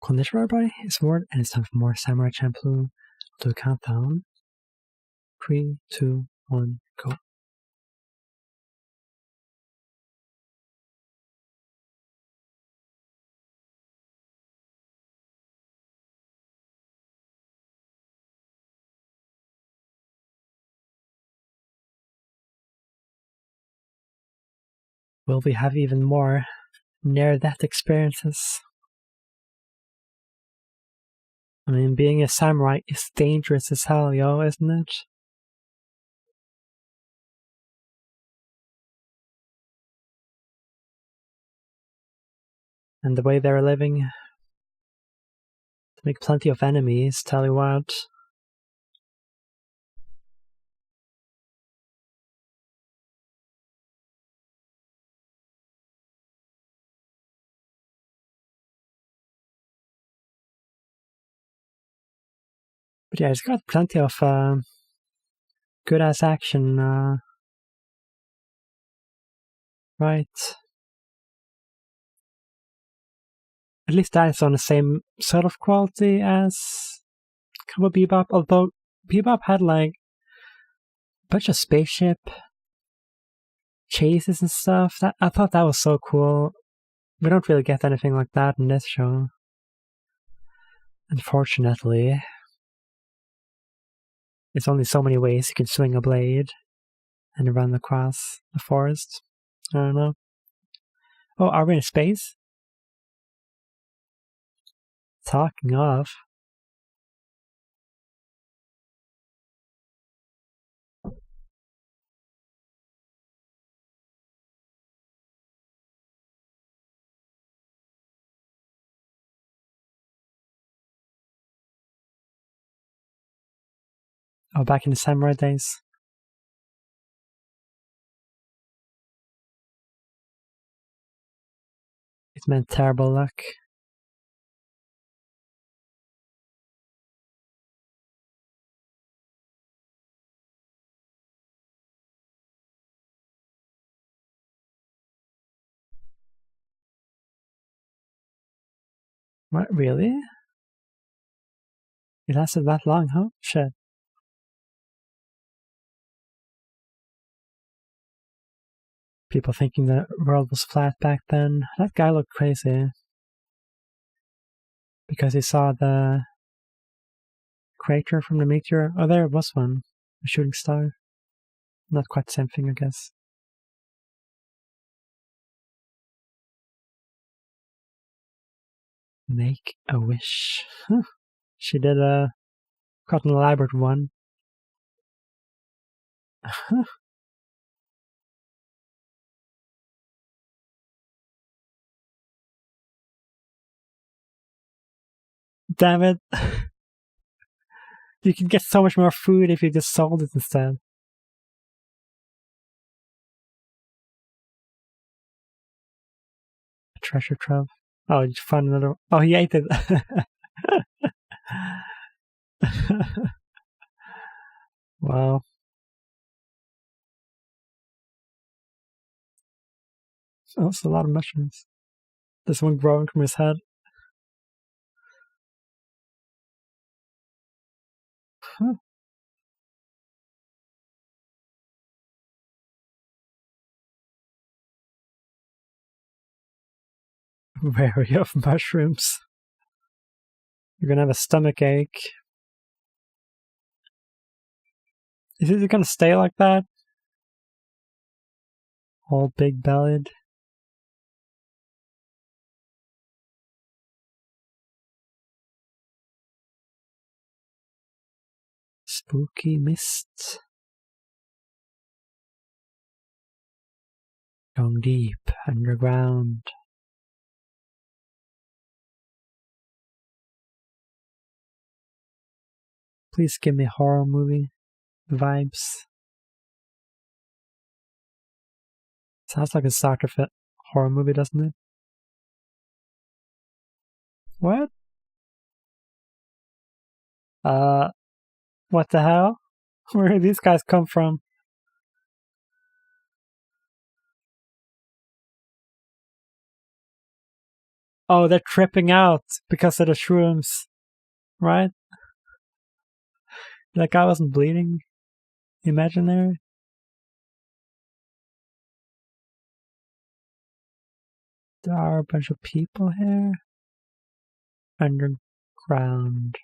Konnichiwa everybody, it's Ward, and it's time for more Samurai Champloo. We'll do a countdown. 3, 2, 1, go. Will we have even more near-death experiences? I mean, being a samurai is dangerous as hell, yo, isn't it? And the way they're living, to make plenty of enemies, tell you what. But yeah, it's got plenty of good-ass action, right? At least that is on the same sort of quality as Cowboy Bebop, although Bebop had like a bunch of spaceship chases and stuff. I thought that was so cool. We don't really get anything like that in this show, unfortunately. There's only so many ways you can swing a blade and run across the forest. I don't know. Oh, are we in space? Talking of. Oh, back in the samurai days. It meant terrible luck. What, really? It lasted that long, huh? Shit. People thinking the world was flat back then. That guy looked crazy. Because he saw the crater from the meteor. Oh, there was one. A shooting star. Not quite the same thing, I guess. Make a wish. Huh. She did quite an elaborate one. Damn it. You can get so much more food if you just sold it instead. A treasure trove. Oh, you found another. Oh, he ate it. Wow. Oh, that's a lot of mushrooms. There's one growing from his head. Huh. Wary of mushrooms. You're gonna have a stomach ache. Is it gonna stay like that? All big bellied. Spooky mist. Going deep underground. Please give me horror movie vibes. Sounds like a start of a horror movie, doesn't it? What? What the hell? Where did these guys come from? Oh, they're tripping out because of the shrooms, right? That guy wasn't bleeding. Imaginary. There are a bunch of people here. Underground.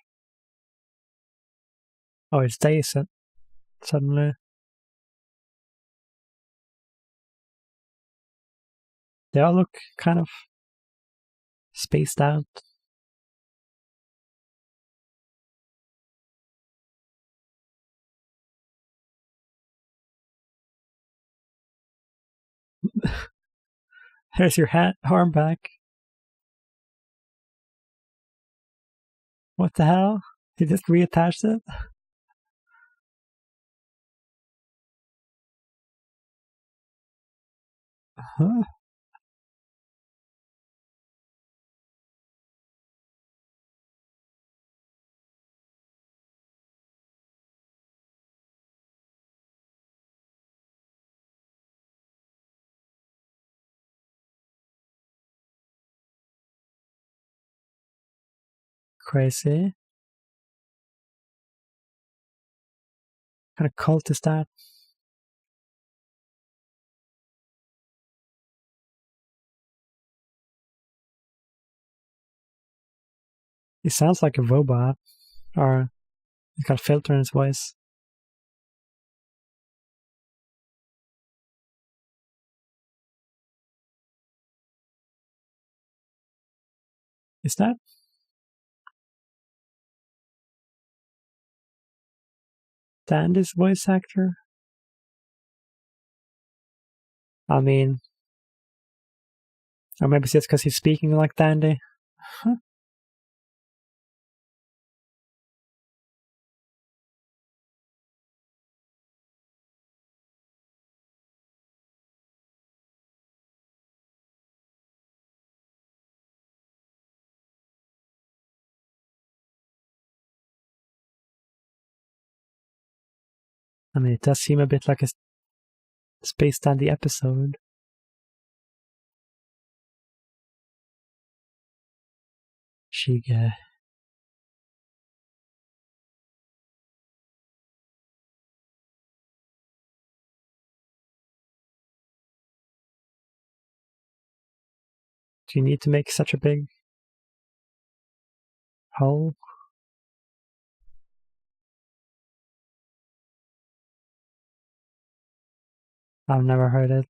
Oh, it's decent. Suddenly. They all look kind of spaced out. There's your arm back. What the hell? He just reattached it? Huh? Crazy. What kind of cult is that? He sounds like a robot. Or he's got a filter in his voice. Is that? Dandy's voice actor? I mean... Or maybe it's because he's speaking like Dandy. Huh? I mean, it does seem a bit like a Space Dandy episode. Shiga. Do you need to make such a big hole? I've never heard it.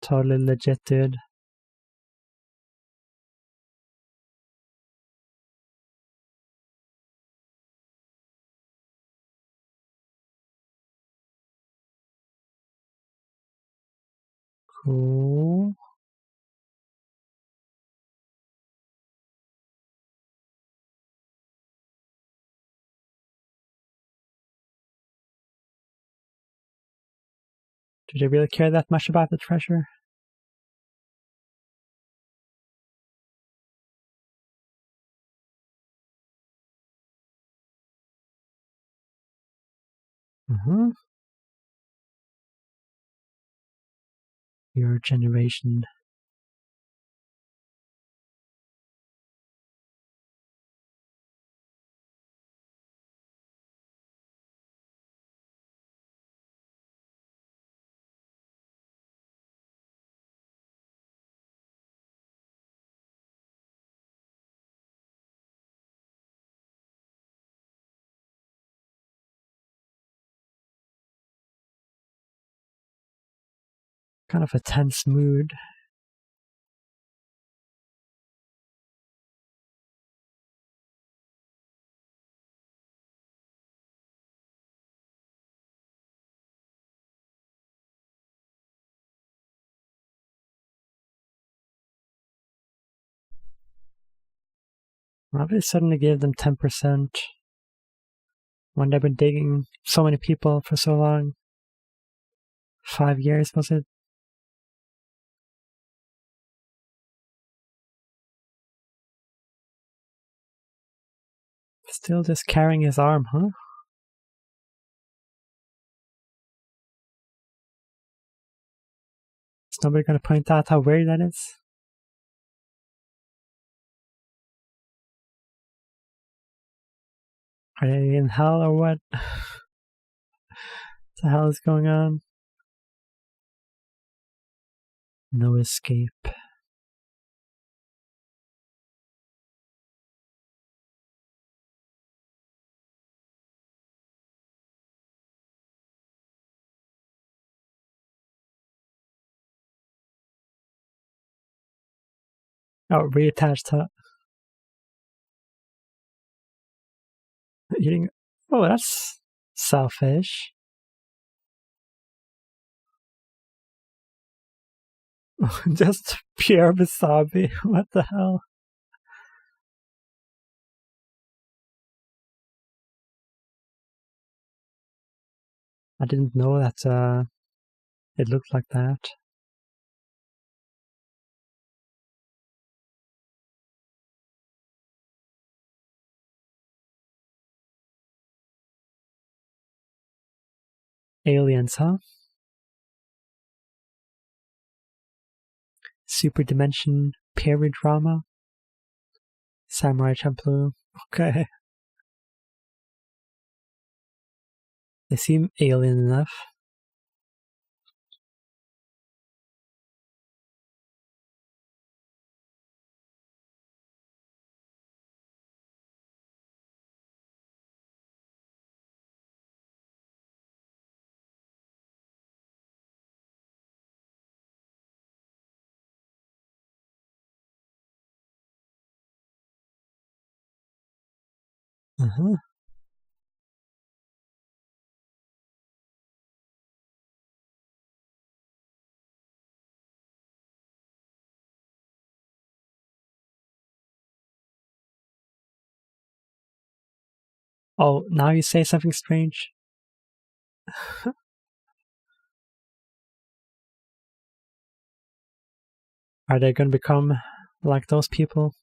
Totally legit, dude. Cool. Do they really care that much about the treasure? Mm-hmm. Your generation. Kind of a tense mood. Why did they suddenly give them 10% when they've been digging so many people for so long? 5 years, was it? Still just carrying his arm, huh? Is nobody gonna point out how weird that is? Are they in hell or what? What the hell is going on? No escape. Oh, reattached her. Eating. Oh, that's selfish. Just pure wasabi. What the hell? I didn't know that it looked like that. Aliens, huh? Super dimension period drama. Samurai Champloo. Okay. They seem alien enough. Uh-huh. Oh, now you say something strange. Are they gonna become like those people?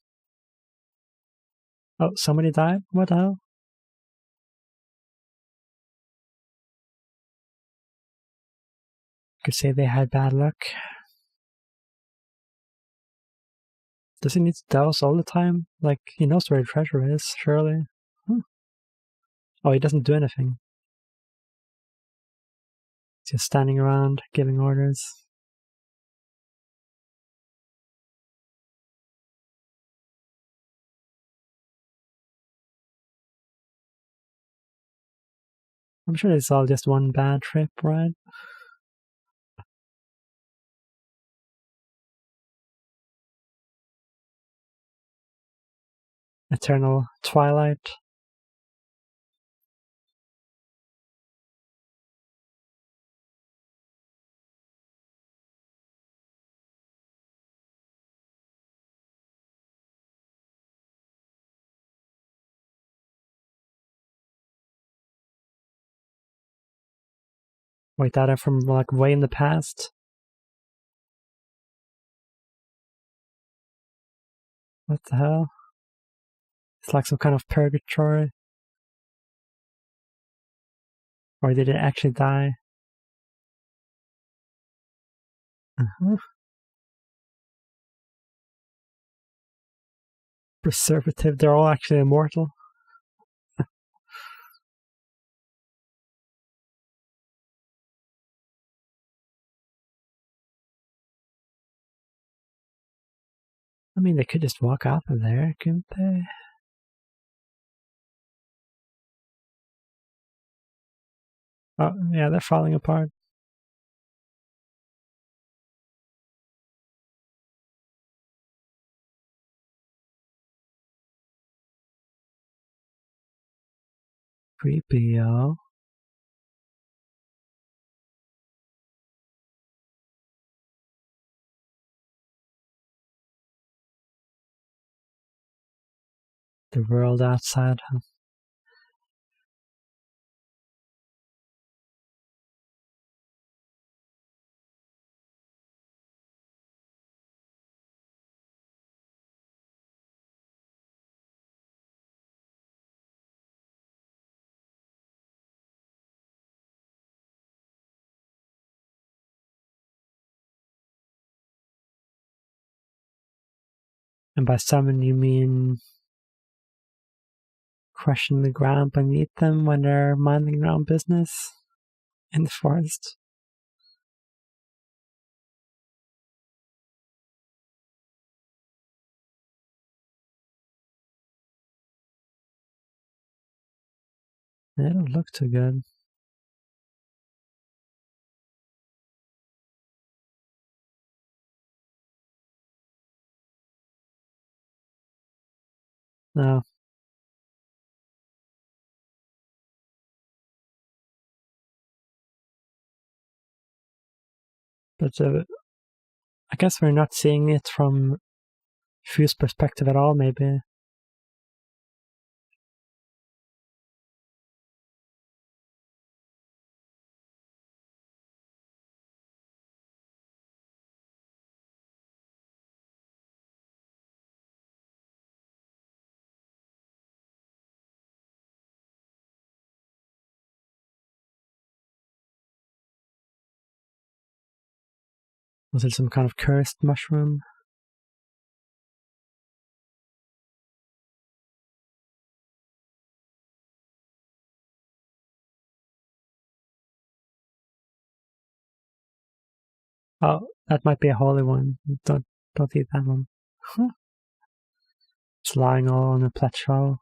Oh, somebody died? What the hell? Could say they had bad luck. Does he need to douse all the time? Like, he knows where the treasure is, surely. Oh, he doesn't do anything. He's just standing around, giving orders. I'm sure it's all just one bad trip, right? Eternal twilight. Wait, that are from like way in the past? What the hell? It's like some kind of purgatory. Or did it actually die? Uh-huh. Preservative, they're all actually immortal. I mean, they could just walk out of there, couldn't they? Oh, yeah, they're falling apart. Creepy, yo. The world outside. And by summon, you mean crushing the ground beneath them when they're minding their own business in the forest. They don't look too good. No. But I guess we're not seeing it from Fu's perspective at all, maybe. Was it some kind of cursed mushroom? Oh, that might be a holy one. Don't eat that one. Huh. It's lying all on a plateau.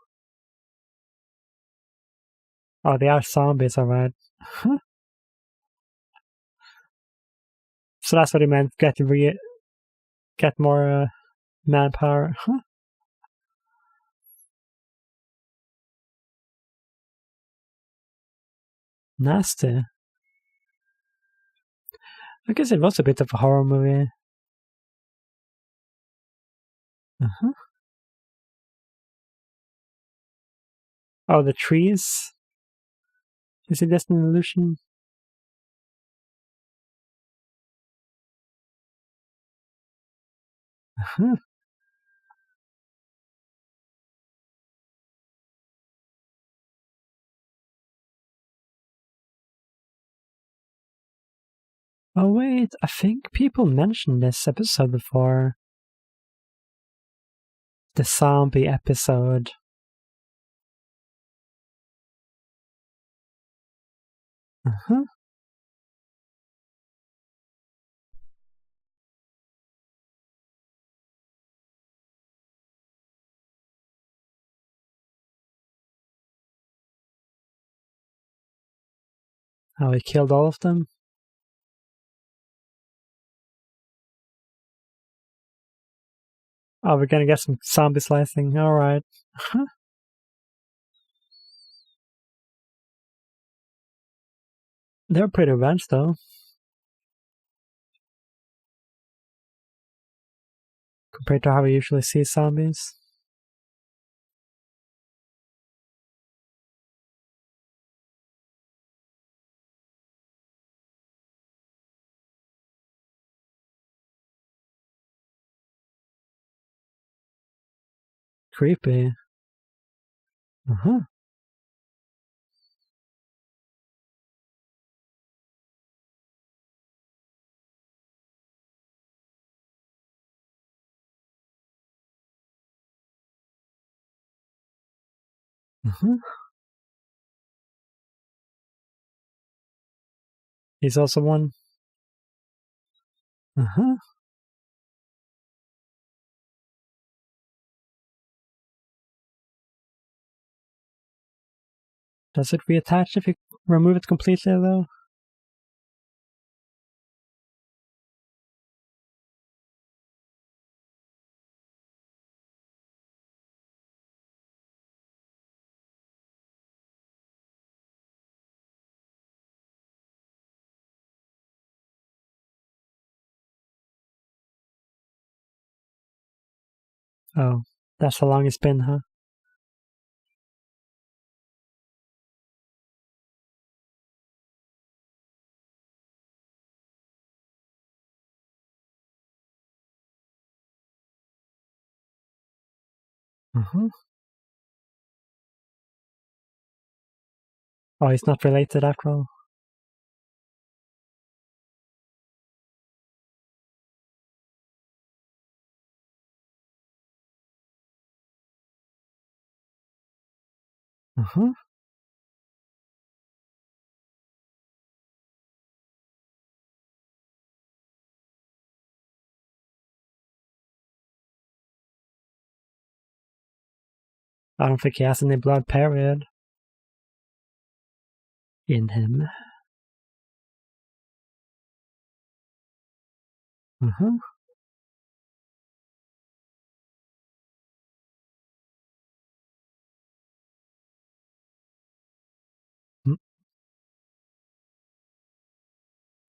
Oh, they are zombies, alright. Huh. So that's what he meant. Get more manpower. Huh. Nasty. I guess it was a bit of a horror movie. Uh-huh. Oh, the trees? Is it just an illusion? Uh-huh. Oh wait, I think people mentioned this episode before. The zombie episode. Uh-huh. How he killed all of them? Oh, we're gonna get some zombie slicing. Alright. Huh. They're pretty revenge though. Compared to how we usually see zombies. Creepy. Uh-huh. Uh-huh. He's also one. Uh-huh. Does it reattach if you remove it completely though? Oh, that's how long it's been, huh? Uh-huh. Oh, he's not related after all. Uh-huh. I don't think he has any blood, period, in him. Uh-huh.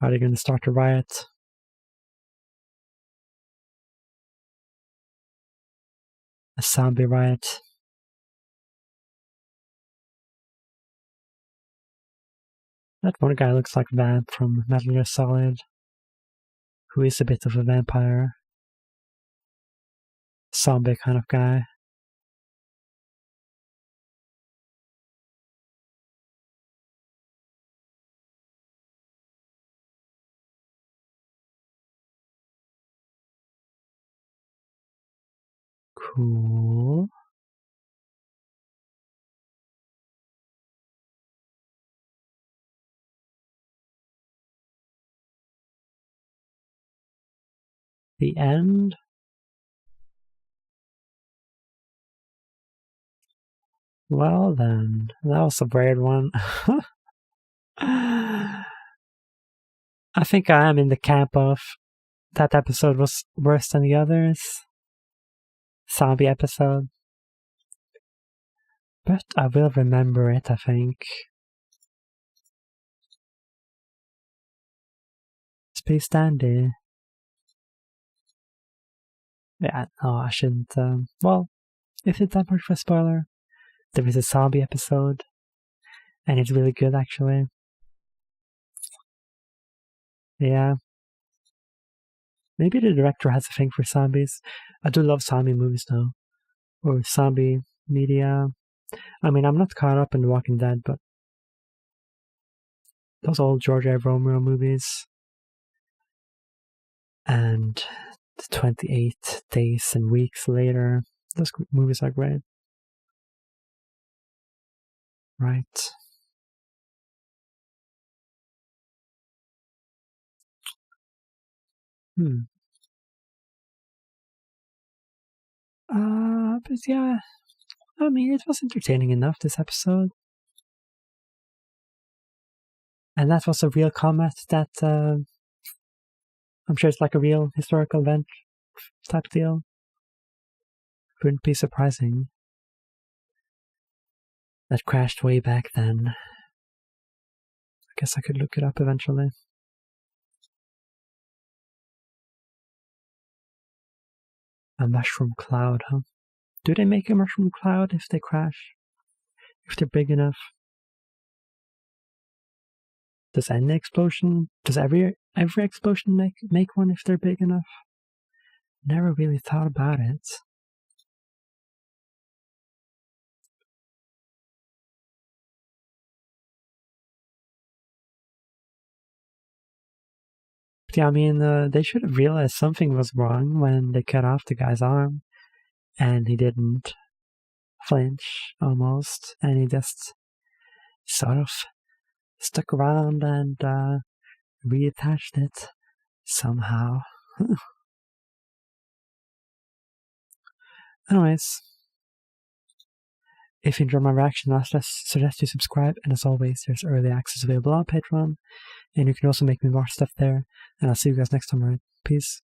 Are they going to start a riot? A zombie riot? That one guy looks like Vamp from Metal Gear Solid, who is a bit of a vampire. Zombie kind of guy. Cool. The end? Well then, that was a weird one. I think I am in the camp of that episode was worse than the others. Zombie episode. But I will remember it, I think. Space Dandy. Yeah, no, I shouldn't. Well, if it's that much of a spoiler, there is a zombie episode, and it's really good, actually. Yeah. Maybe the director has a thing for zombies. I do love zombie movies, though. Or zombie media. I mean, I'm not caught up in The Walking Dead, but those old George A. Romero movies and the 28 Days and Weeks Later, those movies are great. Right. But yeah, I mean, it was entertaining enough, this episode. And that was a real combat that, I'm sure it's like a real historical event type deal. Wouldn't be surprising. That crashed way back then. I guess I could look it up eventually. A mushroom cloud, huh? Do they make a mushroom cloud if they crash? If they're big enough? Does any explosion, does every explosion make one if they're big enough? Never really thought about it. But yeah, I mean, they should have realized something was wrong when they cut off the guy's arm, and he didn't flinch almost, and he just sort of stuck around and reattached it somehow. Anyways, if you enjoyed my reaction, I suggest you subscribe, and as always, there's early access available on Patreon, and you can also make me watch stuff there, and I'll see you guys next time, alright? Peace.